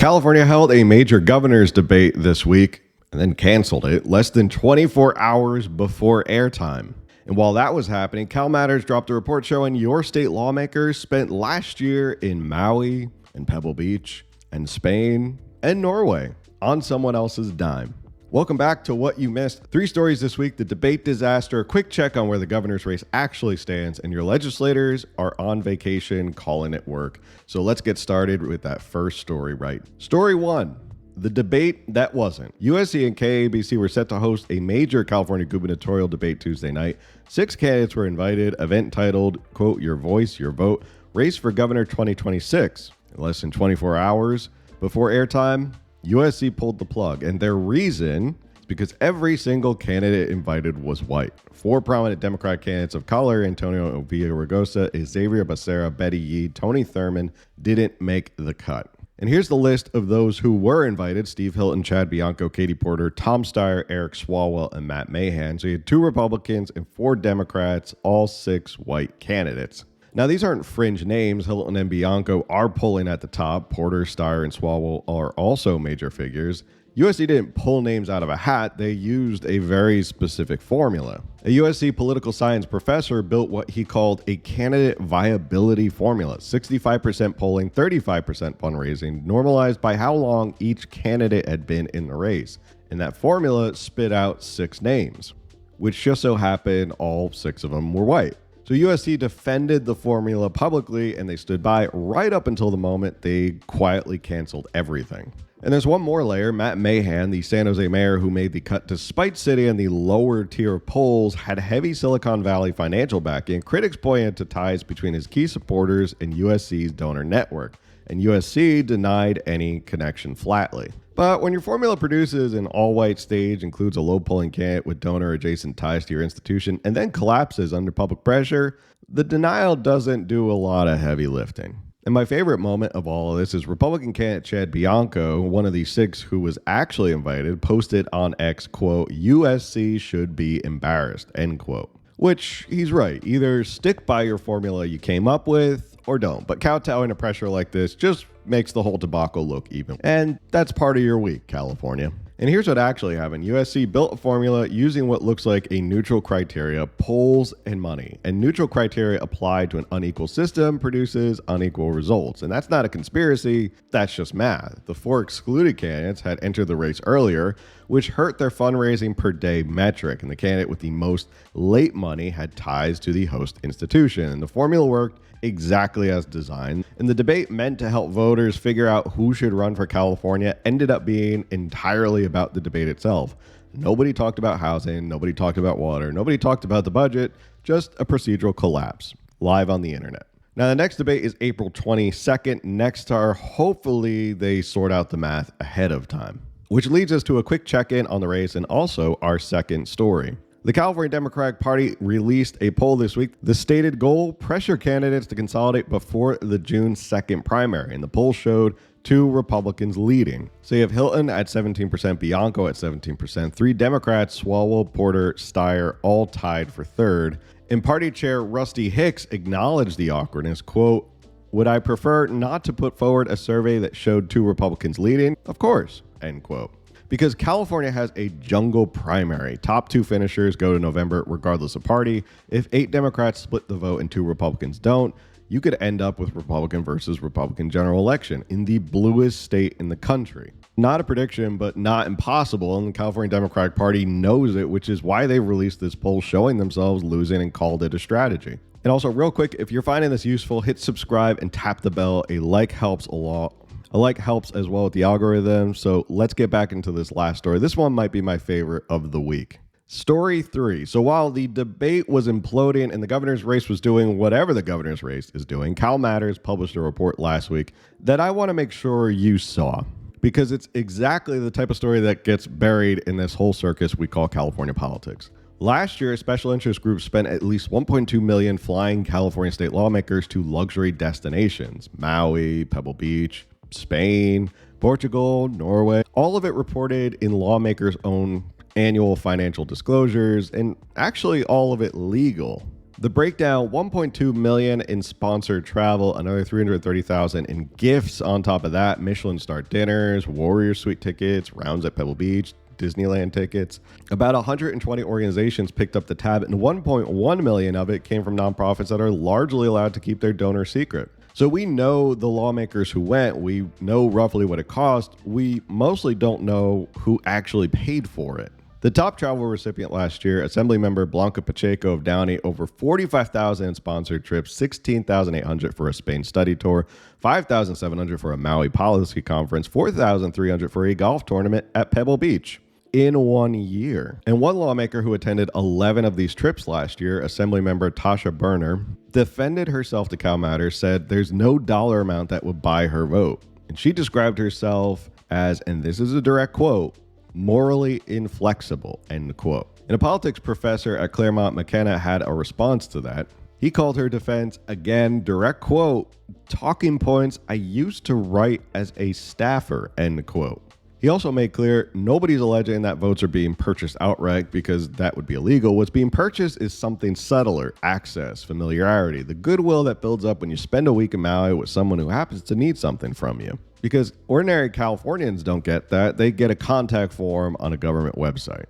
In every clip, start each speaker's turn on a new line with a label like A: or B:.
A: California held a major governor's debate this week and then canceled it less than 24 hours before airtime. And while that was happening, Cal Matters dropped a report showing your state lawmakers spent last year in Maui and Pebble Beach and Spain and Norway on someone else's dime. Welcome back to What You Missed. 3 stories this week: the debate disaster, a quick check on where the governor's race actually stands, and your legislators are on vacation calling it work. So let's get started with that first story right. Story 1. The debate that wasn't. USC and KABC were set to host a major California gubernatorial debate Tuesday night. 6 candidates were invited, event titled, quote, Your Voice, Your Vote, Race for Governor 2026. In less than 24 hours before airtime, USC pulled the plug, and their reason is because every single candidate invited was white. 4 prominent Democrat candidates of color, Antonio Villaraigosa, Xavier Becerra, Betty Yee, Tony Thurmond, didn't make the cut. And here's the list of those who were invited: Steve Hilton, Chad Bianco, Katie Porter, Tom Steyer, Eric Swalwell, and Matt Mahan. So you had 2 Republicans and 4 Democrats, all 6 white candidates. Now, these aren't fringe names. Hilton and Bianco are pulling at the top. Porter, Steyer, and Swalwell are also major figures. USC didn't pull names out of a hat. They used a very specific formula. A USC political science professor built what he called a candidate viability formula: 65% polling, 35% fundraising, normalized by how long each candidate had been in the race. And that formula spit out 6 names, which just so happened all 6 of them were white. So USC defended the formula publicly, and they stood by right up until the moment they quietly canceled everything. And there's one more layer. Matt Mahan, the San Jose mayor who made the cut despite sitting in the lower tier polls, had heavy Silicon Valley financial backing. Critics pointed to ties between his key supporters and USC's donor network, and USC denied any connection flatly. But when your formula produces an all-white stage, includes a low-polling candidate with donor-adjacent ties to your institution, and then collapses under public pressure, the denial doesn't do a lot of heavy lifting. And my favorite moment of all of this is Republican candidate Chad Bianco, one of the 6 who was actually invited, posted on X, quote, USC should be embarrassed, end quote. Which, he's right. Either stick by your formula you came up with or don't. But kowtowing to pressure like this just makes the whole debacle look even. And that's part of your week, California. And here's what actually happened. USC built a formula using what looks like a neutral criteria: polls and money. And neutral criteria applied to an unequal system produces unequal results. And that's not a conspiracy, that's just math. The 4 excluded candidates had entered the race earlier, which hurt their fundraising per day metric. And the candidate with the most late money had ties to the host institution. And the formula worked exactly as designed. And the debate meant to help voters figure out who should run for California ended up being entirely about the debate itself. Nobody talked about housing, nobody talked about water, nobody talked about the budget, just a procedural collapse live on the internet. Now, the next debate is April 22nd. Next are, hopefully they sort out the math ahead of time. Which leads us to a quick check-in on the race and also our second story. The California Democratic Party released a poll this week. The stated goal: pressure candidates to consolidate before the June 2nd primary. And the poll showed 2 Republicans leading. So you have Hilton at 17%, Bianco at 17%, 3 Democrats, Swalwell, Porter, Steyer, all tied for 3rd. And party chair Rusty Hicks acknowledged the awkwardness, quote, would I prefer not to put forward a survey that showed 2 Republicans leading? Of course, end quote. Because California has a jungle primary. Top 2 finishers go to November regardless of party. If 8 Democrats split the vote and 2 Republicans don't, you could end up with Republican versus Republican general election in the bluest state in the country. Not a prediction, but not impossible, and the California Democratic Party knows it, which is why they released this poll showing themselves losing and called it a strategy. And also, real quick, if you're finding this useful, hit subscribe and tap the bell. A like helps a lot. A like helps as well with the algorithm. So let's get back into this last story. This one might be my favorite of the week. Story 3. So while the debate was imploding and the governor's race was doing whatever the governor's race is doing, Cal Matters published a report last week that I want to make sure you saw, because it's exactly the type of story that gets buried in this whole circus we call California politics. Last year, special interest groups spent at least $1.2 million flying California state lawmakers to luxury destinations: Maui, Pebble Beach, Spain, Portugal, Norway. All of it reported in Lawmakers' own annual financial disclosures, and actually all of it legal. The breakdown, 1.2 million in sponsored travel, another 330,000 in gifts on top of that, Michelin star dinners, Warrior Suite tickets, rounds at Pebble Beach, Disneyland tickets. About 120 organizations picked up the tab, and 1.1 million of it came from nonprofits that are largely allowed to keep their donor secret. So we know the lawmakers who went, we know roughly what it cost, we mostly don't know who actually paid for it. The top travel recipient last year, Assemblymember Blanca Pacheco of Downey, over 45,000 in sponsored trips, 16,800 for a Spain study tour, 5,700 for a Maui policy conference, 4,300 for a golf tournament at Pebble Beach in 1 year. And one lawmaker who attended 11 of these trips last year, Assemblymember Tasha Burner, defended herself to Cal Matters, said there's no dollar amount that would buy her vote. And she described herself as, and this is a direct quote, morally inflexible, end quote. And a politics professor at Claremont McKenna had a response to that. He called her defense, again, direct quote, talking points I used to write as a staffer, end quote. He also made clear nobody's alleging that votes are being purchased outright because that would be illegal. What's being purchased is something subtler, access, familiarity, the goodwill that builds up when you spend a week in Maui with someone who happens to need something from you. Because ordinary Californians don't get that. They get a contact form on a government website.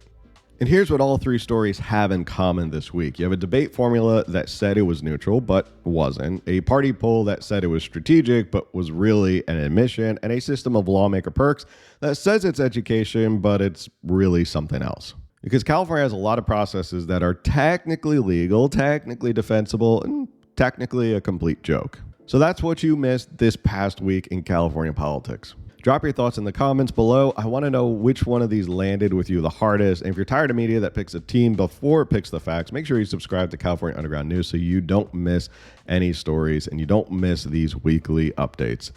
A: And here's what all three stories have in common this week. You have a debate formula that said it was neutral, but wasn't. A party poll that said it was strategic, but was really an admission. And a system of lawmaker perks that says it's education, but it's really something else. Because California has a lot of processes that are technically legal, technically defensible, and technically a complete joke. So that's what you missed this past week in California politics. Drop your thoughts in the comments below. I want to know which one of these landed with you the hardest. And if you're tired of media that picks a team before it picks the facts, make sure you subscribe to California Underground News so you don't miss any stories and you don't miss these weekly updates.